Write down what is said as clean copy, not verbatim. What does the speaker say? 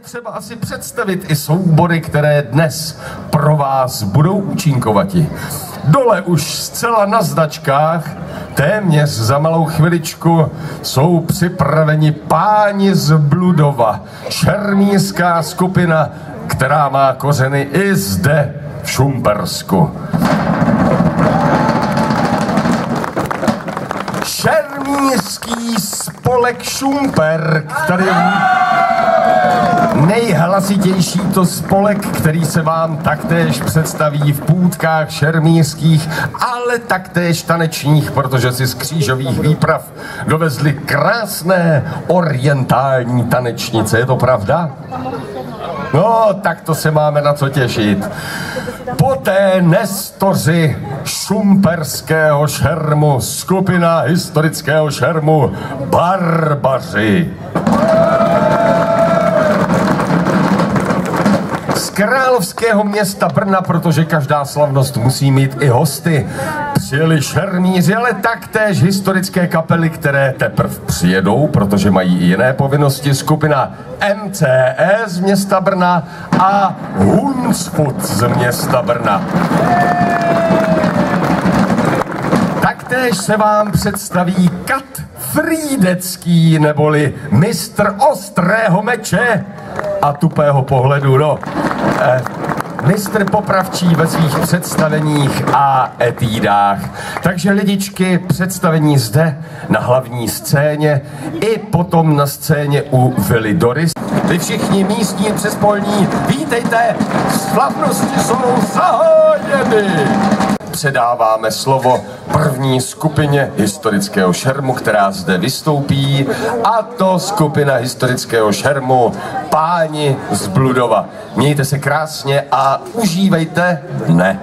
potřeba asi představit i soubory, které dnes pro vás budou účinkovati. Dole už zcela na značkách, téměř za malou chviličku, jsou připraveni páni z Bludova, šermířská skupina, která má kořeny i zde v Šumpersku. Šermířský spolek Šumperk, tady nejhlasitější to spolek, který se vám taktéž představí v půtkách šermířských, ale taktéž tanečních, protože si z křížových výprav dovezli krásné orientální tanečnice, je to pravda? No, tak to se máme na co těšit. Poté nestoři šumperského šermu, skupina historického šermu Barbaři. Z královského města Brna, protože každá slavnost musí mít i hosty, přijeli šermíři, ale taktéž historické kapely, které teprve přijedou, protože mají i jiné povinnosti, skupina MCE z města Brna a Hunsfut z města Brna. Taktéž se vám představí Kat Frýdecký, neboli mistr ostrého meče a tupého pohledu, no. Mistr Popravčí ve svých představeních a etídách. Takže lidičky, představení zde na hlavní scéně i potom na scéně u Vily Doris. Vy všichni místní přespolní, vítejte, slavnosti jsou zahájeny. Předáváme slovo první skupině historického šermu, která zde vystoupí, a to skupina historického šermu Páni z Bludova. Mějte se krásně a užívejte dne.